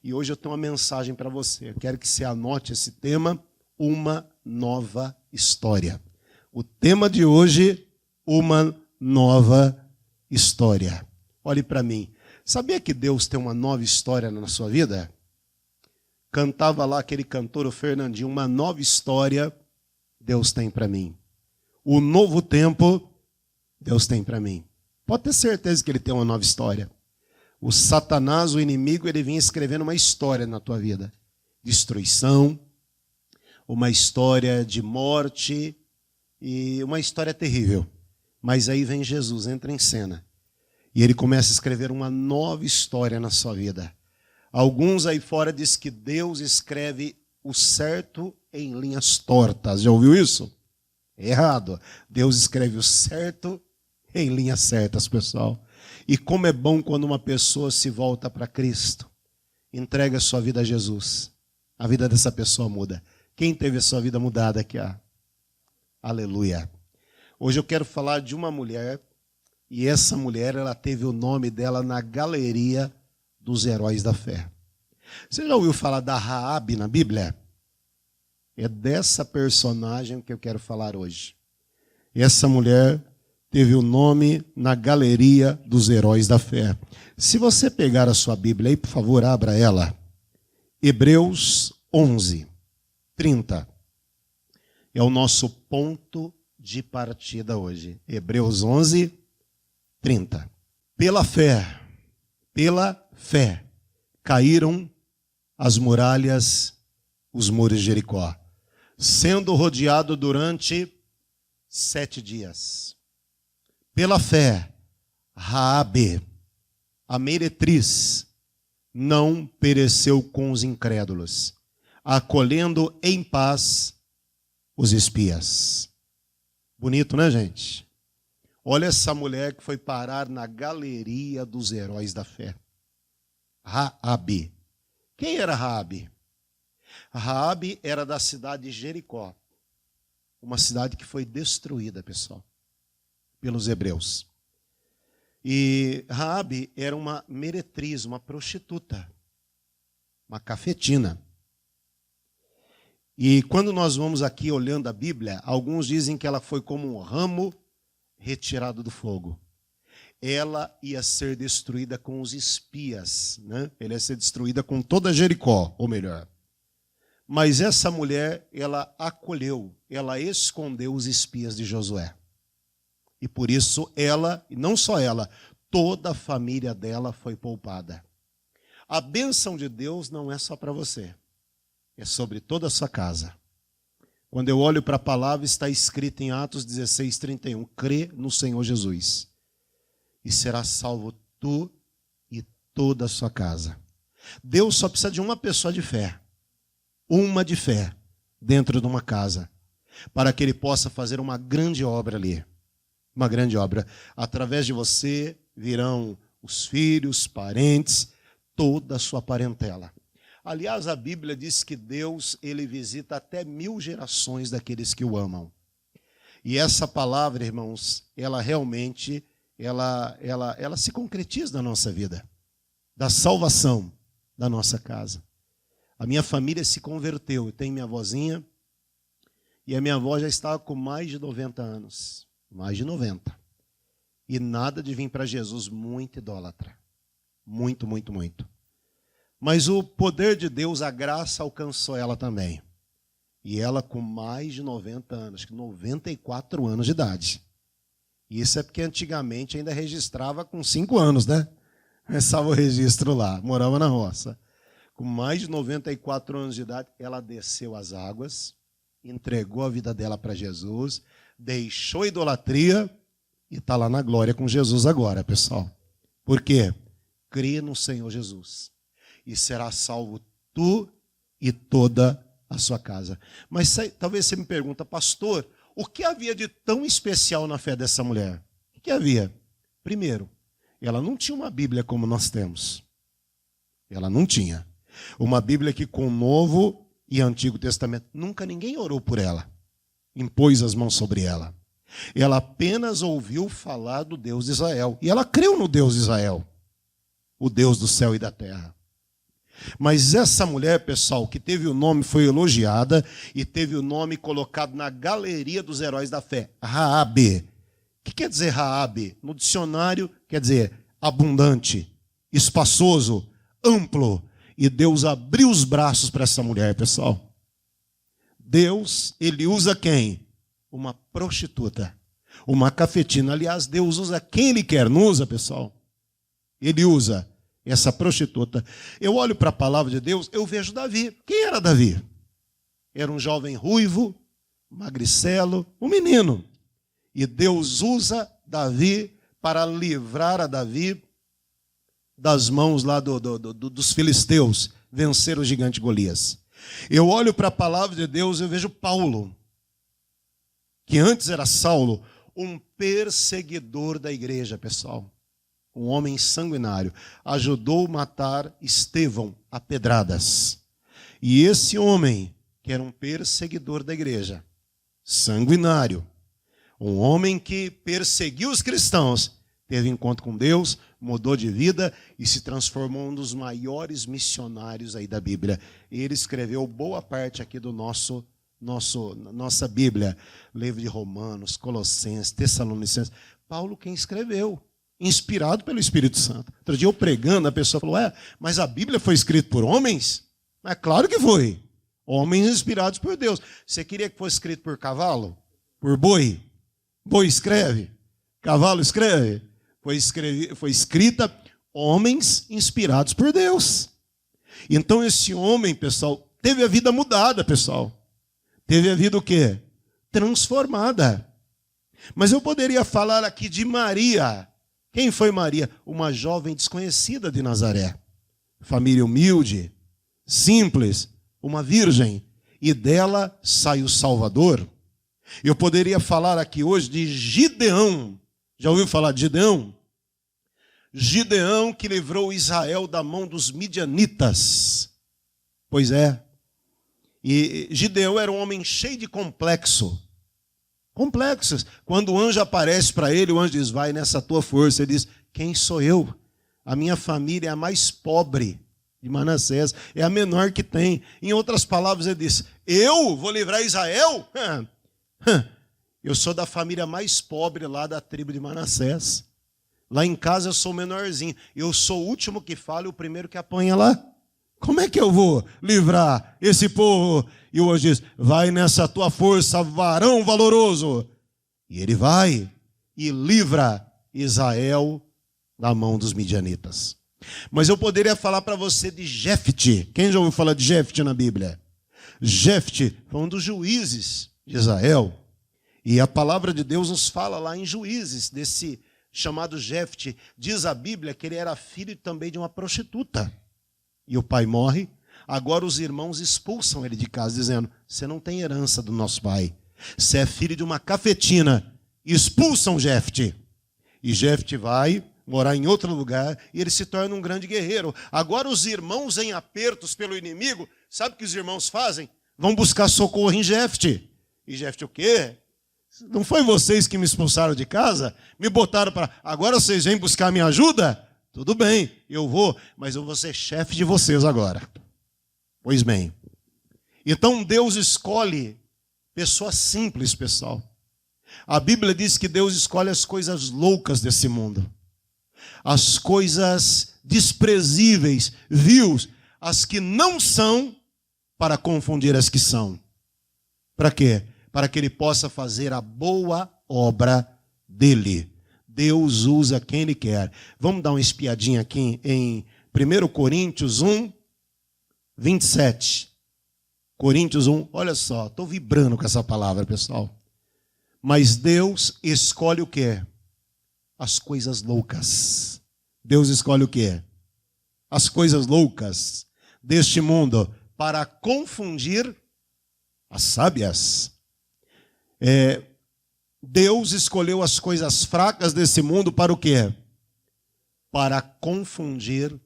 E hoje eu tenho uma mensagem para você. Eu quero que você anote esse tema, uma nova história. O tema de hoje, uma nova história. Olhe para mim. Sabia que Deus tem uma nova história na sua vida? Cantava lá aquele cantor, o Fernandinho, uma nova história Deus tem para mim. O novo tempo Deus tem para mim. Pode ter certeza que ele tem uma nova história. O Satanás, o inimigo, ele vinha escrevendo uma história na tua vida. Destruição, uma história de morte e uma história terrível. Mas aí vem Jesus, entra em cena. E ele começa a escrever uma nova história na sua vida. Alguns aí fora dizem que Deus escreve o certo em linhas tortas. Já ouviu isso? É errado. Deus escreve o certo em linhas certas, pessoal. E como é bom quando uma pessoa se volta para Cristo, entrega a sua vida a Jesus. A vida dessa pessoa muda. Quem teve a sua vida mudada aqui? Aleluia. Hoje eu quero falar de uma mulher, e essa mulher, ela teve o nome dela na galeria dos heróis da fé. Você já ouviu falar da Raabe na Bíblia? É dessa personagem que eu quero falar hoje. Essa mulher teve o nome na galeria dos heróis da fé. Se você pegar a sua Bíblia aí, por favor, abra ela. Hebreus 11, 30. É o nosso ponto de partida hoje. Hebreus 11, 30. Pela fé, caíram as muralhas, os muros de Jericó, sendo rodeado durante 7 dias. Pela fé, Raabe, a meretriz, não pereceu com os incrédulos, acolhendo em paz os espias. Bonito, né, gente? Olha essa mulher que foi parar na galeria dos heróis da fé. Raabe. Quem era Raabe? Raabe era da cidade de Jericó. Uma cidade que foi destruída, pessoal, pelos hebreus. E Raabe era uma meretriz, uma prostituta, uma cafetina. E quando nós vamos aqui olhando a Bíblia, alguns dizem que ela foi como um ramo retirado do fogo. Ela ia ser destruída com os espias, né? Ela ia ser destruída com toda Jericó, ou melhor. Mas essa mulher, ela acolheu, ela escondeu os espias de Josué. E por isso ela, e não só ela, toda a família dela foi poupada. A bênção de Deus não é só para você, é sobre toda a sua casa. Quando eu olho para a palavra, está escrito em Atos 16, 31, crê no Senhor Jesus e será salvo tu e toda a sua casa. Deus só precisa de uma pessoa de fé, dentro de uma casa, para que ele possa fazer uma grande obra ali. Uma grande obra. Através de você virão os filhos, parentes, toda a sua parentela. Aliás, a Bíblia diz que Deus, ele visita até 1000 gerações daqueles que o amam. E essa palavra, irmãos, ela realmente, ela se concretiza na nossa vida. Da salvação da nossa casa. A minha família se converteu. Eu tenho minha avózinha, e a minha avó já estava com mais de 90 anos. Mais de 90. E nada de vir para Jesus, muito idólatra. Muito, muito, muito. Mas o poder de Deus, a graça alcançou ela também. E ela com mais de 90 anos, 94 anos de idade. E isso é porque antigamente ainda registrava com 5 anos, né? Começava o registro lá, morava na roça. Com mais de 94 anos de idade, ela desceu as águas, entregou a vida dela para Jesus, deixou a idolatria e está lá na glória com Jesus agora, pessoal. Por quê? Crê no Senhor Jesus e será salvo tu e toda a sua casa. Mas talvez você me pergunta, pastor, o que havia de tão especial na fé dessa mulher? O que havia? Primeiro, ela não tinha uma Bíblia como nós temos. Ela não tinha. Uma Bíblia que com o Novo e Antigo Testamento, nunca ninguém orou por ela. Impôs as mãos sobre ela. Ela apenas ouviu falar do Deus de Israel. E ela creu no Deus de Israel. O Deus do céu e da terra. Mas essa mulher, pessoal, que teve o nome, foi elogiada e teve o nome colocado na galeria dos heróis da fé, Raabe. O que quer dizer Raabe? No dicionário quer dizer abundante, espaçoso, amplo. E Deus abriu os braços para essa mulher, pessoal. Deus, ele usa quem? Uma prostituta, uma cafetina. Aliás, Deus usa quem ele quer, não usa, pessoal? Ele usa essa prostituta. Eu olho para a palavra de Deus, eu vejo Davi. Quem era Davi? Era um jovem ruivo, magricelo, um menino. E Deus usa Davi para livrar a Davi das mãos lá dos filisteus, vencer o gigante Golias. Eu olho para a palavra de Deus, eu vejo Paulo, que antes era Saulo, um perseguidor da igreja, pessoal. Um homem sanguinário, ajudou a matar Estevão a pedradas. E esse homem, que era um perseguidor da igreja, sanguinário, um homem que perseguiu os cristãos, teve encontro com Deus, mudou de vida e se transformou em um dos maiores missionários aí da Bíblia. Ele escreveu boa parte aqui do nossa Bíblia, livro de Romanos, Colossenses, Tessalonicenses. Paulo quem escreveu, inspirado pelo Espírito Santo. Outro dia eu pregando, a pessoa falou, mas a Bíblia foi escrita por homens? É claro que foi. Homens inspirados por Deus. Você queria que fosse escrito por cavalo? Por boi? Boi escreve? Cavalo escreve? Foi escrita homens inspirados por Deus. Então esse homem, pessoal, teve a vida mudada, pessoal. Teve a vida o quê? Transformada. Mas eu poderia falar aqui de Maria. Quem foi Maria? Uma jovem desconhecida de Nazaré. Família humilde, simples, uma virgem. E dela sai o Salvador. Eu poderia falar aqui hoje de Gideão. Já ouviu falar de Gideão? Gideão que livrou Israel da mão dos midianitas. Pois é. E Gideão era um homem cheio de complexos. Quando o anjo aparece para ele, o anjo diz, vai nessa tua força. Ele diz, quem sou eu? A minha família é a mais pobre de Manassés, é a menor que tem. Em outras palavras, ele diz, eu vou livrar Israel? Eu sou da família mais pobre lá da tribo de Manassés. Lá em casa eu sou o menorzinho. Eu sou o último que fala e o primeiro que apanha lá. Como é que eu vou livrar esse povo? E o anjo diz, vai nessa tua força, varão valoroso. E ele vai e livra Israel da mão dos midianitas. Mas eu poderia falar para você de Jefte. Quem já ouviu falar de Jefte na Bíblia? Jefte foi um dos juízes de Israel. E a palavra de Deus nos fala lá em Juízes, desse chamado Jefte. Diz a Bíblia que ele era filho também de uma prostituta. E o pai morre. Agora os irmãos expulsam ele de casa, dizendo, você não tem herança do nosso pai. Você é filho de uma cafetina. Expulsam Jefte. E Jefte vai morar em outro lugar e ele se torna um grande guerreiro. Agora os irmãos em apertos pelo inimigo, sabe o que os irmãos fazem? Vão buscar socorro em Jefte. E Jefte o quê? Não foi vocês que me expulsaram de casa? Me botaram para... Agora vocês vêm buscar minha ajuda? Tudo bem, eu vou, mas eu vou ser chefe de vocês agora. Pois bem. Então Deus escolhe pessoas simples, pessoal. A Bíblia diz que Deus escolhe as coisas loucas desse mundo. As coisas desprezíveis, vils, as que não são, para confundir as que são. Para quê? Para que ele possa fazer a boa obra dele. Deus usa quem ele quer. Vamos dar uma espiadinha aqui em 1 Coríntios 1, 27. Coríntios 1, olha só, estou vibrando com essa palavra, pessoal. Mas Deus escolhe o quê? As coisas loucas. Deus escolhe o quê? As coisas loucas deste mundo para confundir as sábias. Deus escolheu as coisas fracas desse mundo para o quê? Para confundir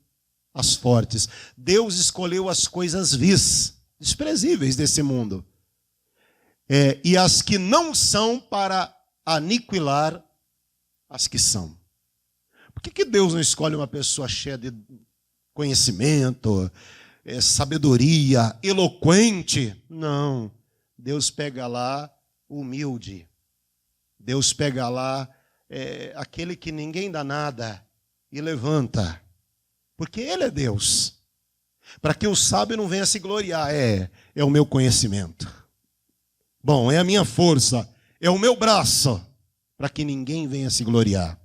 as fortes. Deus escolheu as coisas vis, desprezíveis desse mundo. E as que não são para aniquilar as que são. Por que Deus não escolhe uma pessoa cheia de conhecimento, sabedoria, eloquente. Não. Deus pega lá humilde. Deus pega lá aquele que ninguém dá nada e levanta. Porque Ele é Deus. Para que o sábio não venha se gloriar. É o meu conhecimento. Bom, é a minha força. É o meu braço. Para que ninguém venha se gloriar.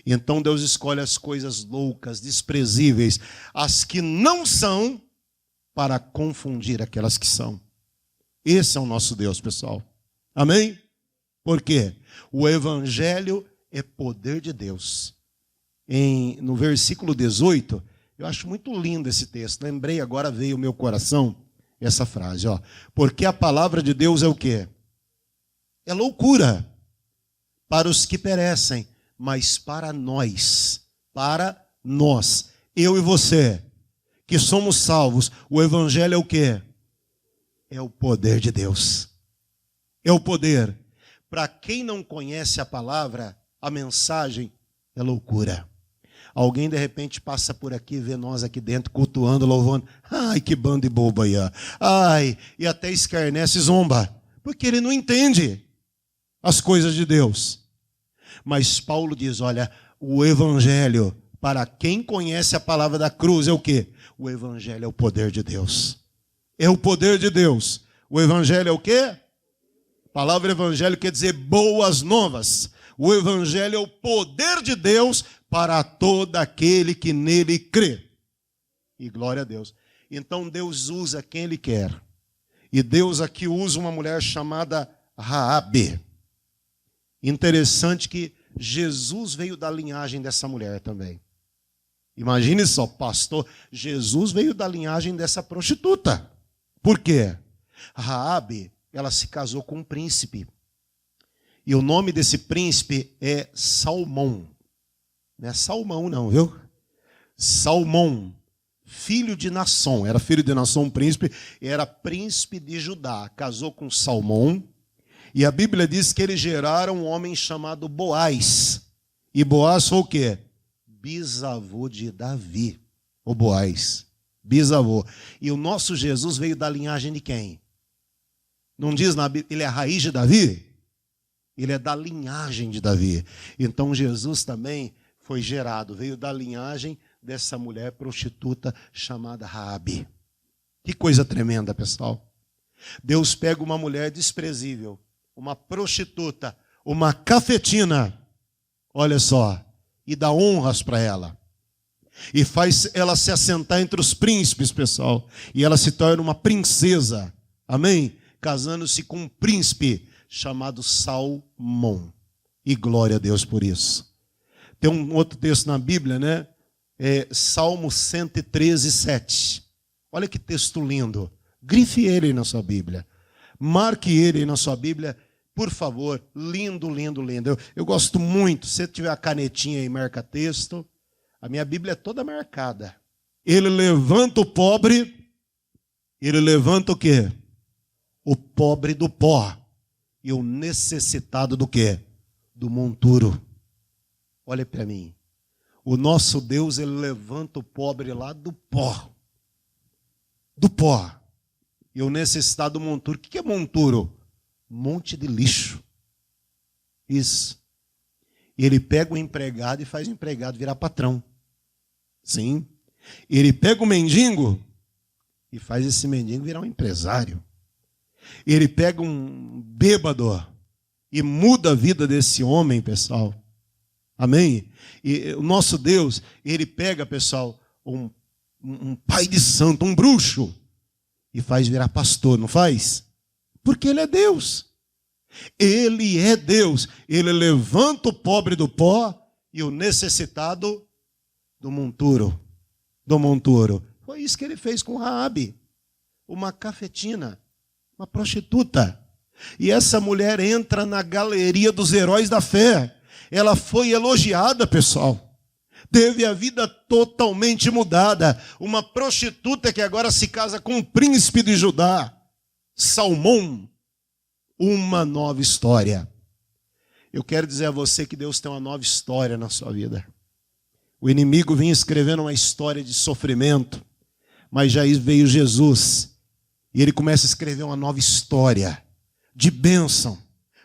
Então Deus escolhe as coisas loucas, desprezíveis, as que não são, para confundir aquelas que são. Esse é o nosso Deus, pessoal. Amém? Por quê? O Evangelho é poder de Deus. No versículo 18, eu acho muito lindo esse texto. Lembrei, agora veio ao meu coração essa frase. Ó. Porque a palavra de Deus é o quê? É loucura para os que perecem. Mas para nós, eu e você, que somos salvos, o Evangelho é o quê? É o poder de Deus. É o poder. Para quem não conhece a palavra, a mensagem é loucura. Alguém de repente passa por aqui e vê nós aqui dentro cultuando, louvando. Ai, que bando de bobo aí. Ó. Ai, e até escarnece e zomba. Porque ele não entende as coisas de Deus. Mas Paulo diz, olha, o Evangelho, para quem conhece a palavra da cruz, é o quê? O Evangelho é o poder de Deus. É o poder de Deus. O Evangelho é o quê? A palavra Evangelho quer dizer boas novas. O Evangelho é o poder de Deus para todo aquele que nele crê. E glória a Deus. Então Deus usa quem Ele quer. E Deus aqui usa uma mulher chamada Raabe. Interessante que Jesus veio da linhagem dessa mulher também. Imagine só, pastor, Jesus veio da linhagem dessa prostituta. Por quê? Raabe, ela se casou com um príncipe. E o nome desse príncipe é Salmão. Não é Salmão não, viu? Salmão, filho de Naasson. Era filho de Naasson, príncipe, era príncipe de Judá. Casou com Salmão. E a Bíblia diz que eles geraram um homem chamado Boaz. E Boaz foi o quê? Bisavô de Davi. O Boaz, bisavô. E o nosso Jesus veio da linhagem de quem? Não diz na Bíblia, ele é a raiz de Davi? Ele é da linhagem de Davi. Então Jesus também foi gerado, veio da linhagem dessa mulher prostituta chamada Raabe. Que coisa tremenda, pessoal. Deus pega uma mulher desprezível, uma prostituta, uma cafetina, olha só, e dá honras para ela. E faz ela se assentar entre os príncipes, pessoal. E ela se torna uma princesa, amém? Casando-se com um príncipe chamado Salmão. E glória a Deus por isso. Tem um outro texto na Bíblia, né? Salmo 113, 7. Olha que texto lindo. Grife ele na sua Bíblia. Marque ele na sua Bíblia. Por favor, lindo, lindo, lindo. Eu gosto muito. Se você tiver a canetinha aí, marca texto. A minha Bíblia é toda marcada. Ele levanta o pobre. Ele levanta o quê? O pobre do pó. E o necessitado do quê? Do monturo. Olha para mim. O nosso Deus, ele levanta o pobre lá do pó. Do pó. E o necessitado do monturo. O que é monturo? Monte de lixo. Isso. E ele pega o empregado e faz o empregado virar patrão. Sim. Ele pega o mendigo e faz esse mendigo virar um empresário. Ele pega um bêbado e muda a vida desse homem, pessoal. Amém? E o nosso Deus, ele pega, pessoal, um pai de santo, um bruxo, e faz virar pastor, não faz? Porque ele é Deus. Ele é Deus. Ele levanta o pobre do pó e o necessitado do monturo. Do monturo. Foi isso que ele fez com Raabe, uma cafetina, uma prostituta. E essa mulher entra na galeria dos heróis da fé. Ela foi elogiada, pessoal. Teve a vida totalmente mudada. Uma prostituta que agora se casa com um príncipe de Judá, Salmão. Uma nova história. Eu quero dizer a você que Deus tem uma nova história na sua vida. O inimigo vinha escrevendo uma história de sofrimento, Mas já veio Jesus. E ele começa a escrever uma nova história de bênção,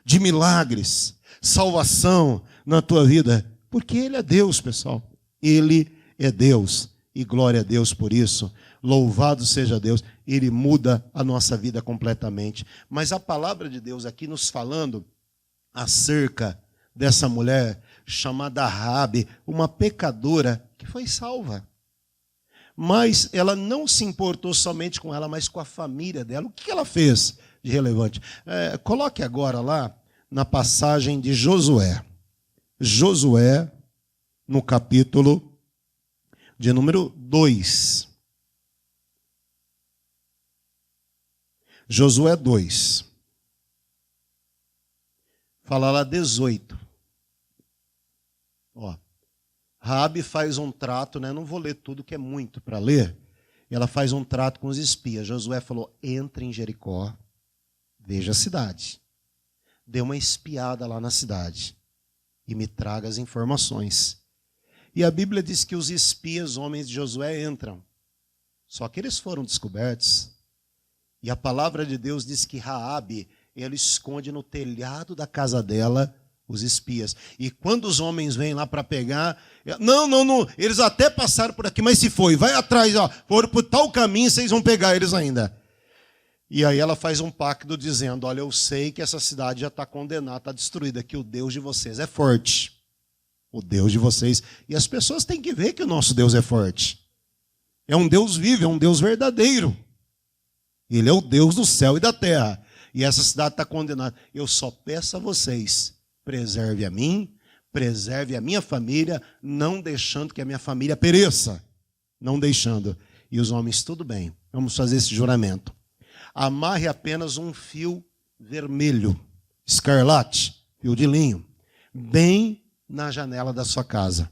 de milagres, salvação na tua vida. Porque ele é Deus, pessoal. Ele é Deus. E glória a Deus por isso. Louvado seja Deus. Ele muda a nossa vida completamente. Mas a palavra de Deus aqui nos falando acerca dessa mulher chamada Raabe, uma pecadora que foi salva. Mas ela não se importou somente com ela, mas com a família dela. O que ela fez de relevante? Coloque agora lá na passagem de Josué. Josué, no capítulo de número 2. Josué 2. Fala lá 18. Ó. Raabe faz um trato, né? Não vou ler tudo que é muito para ler. Ela faz um trato com os espias. Josué falou: entre em Jericó, veja a cidade. Dê uma espiada lá na cidade e me traga as informações. E a Bíblia diz que os espias, homens de Josué, entram. Só que eles foram descobertos. E a palavra de Deus diz que Raabe, ela esconde no telhado da casa dela os espias. E quando os homens vêm lá para pegar, não, eles até passaram por aqui, mas se foi, vai atrás, ó, foram por tal caminho, vocês vão pegar eles ainda. E aí ela faz um pacto dizendo: olha, eu sei que essa cidade já está condenada, está destruída, que o Deus de vocês é forte. O Deus de vocês. E as pessoas têm que ver que o nosso Deus é forte. É um Deus vivo, é um Deus verdadeiro. Ele é o Deus do céu e da terra. E essa cidade está condenada. Eu só peço a vocês: preserve a mim, preserve a minha família, não deixando que a minha família pereça. Não deixando. E os homens: tudo bem, vamos fazer esse juramento. Amarre apenas um fio vermelho, escarlate, fio de linho, bem na janela da sua casa.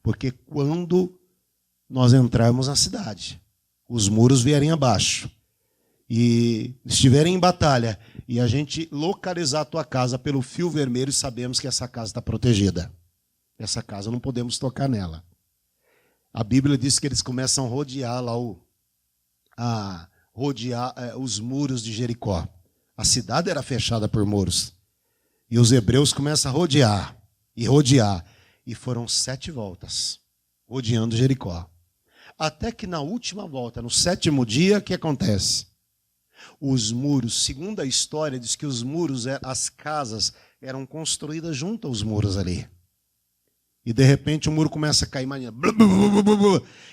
Porque quando nós entrarmos na cidade, os muros vierem abaixo e estiverem em batalha, e a gente localizar a tua casa pelo fio vermelho, sabemos que essa casa está protegida. Essa casa não podemos tocar nela. A Bíblia diz que eles começam a rodear lá os muros de Jericó. A cidade era fechada por muros. E os hebreus começam a rodear. E foram 7 voltas, rodeando Jericó. Até que na última volta, no 7º dia, o que acontece? Os muros, segundo a história, diz que os muros, as casas eram construídas junto aos muros ali. E de repente o muro começa a cair,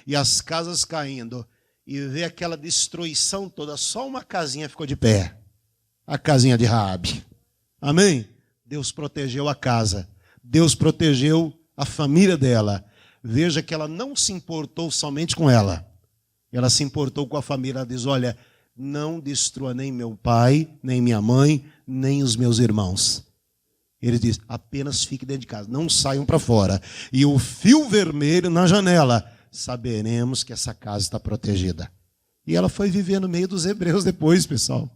e as casas caindo. E vê aquela destruição toda, só uma casinha ficou de pé. A casinha de Raabe. Amém? Deus protegeu a casa. Deus protegeu a família dela. Veja que ela não se importou somente com ela. Ela se importou com a família. Ela diz: olha, não destrua nem meu pai, nem minha mãe, nem os meus irmãos. Ele diz: apenas fique dentro de casa, não saiam para fora. E o fio vermelho na janela, saberemos que essa casa está protegida. E ela foi viver no meio dos hebreus depois, pessoal.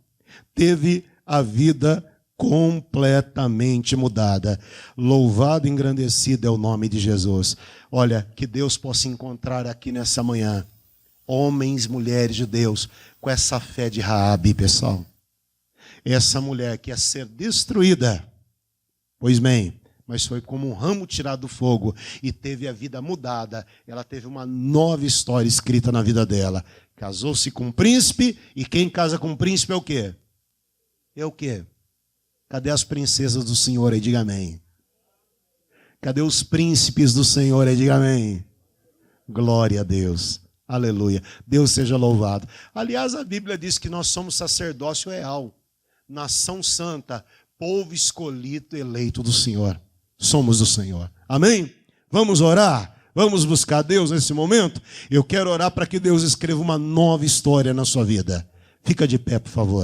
Teve a vida completamente mudada. Louvado e engrandecido é o nome de Jesus. Olha, que Deus possa encontrar aqui nessa manhã homens, mulheres de Deus, com essa fé de Raabe, pessoal. Essa mulher que ia ser destruída, pois bem, mas foi como um ramo tirado do fogo e teve a vida mudada. Ela teve uma nova história escrita na vida dela. Casou-se com um príncipe, e quem casa com um príncipe é o quê? É o quê? Cadê as princesas do Senhor aí? Diga amém. Cadê os príncipes do Senhor aí? Diga amém. Glória a Deus. Aleluia. Deus seja louvado. Aliás, a Bíblia diz que nós somos sacerdócio real, nação santa, povo escolhido, eleito do Senhor. Somos do Senhor. Amém? Vamos orar? Vamos buscar Deus nesse momento? Eu quero orar para que Deus escreva uma nova história na sua vida. Fica de pé, por favor.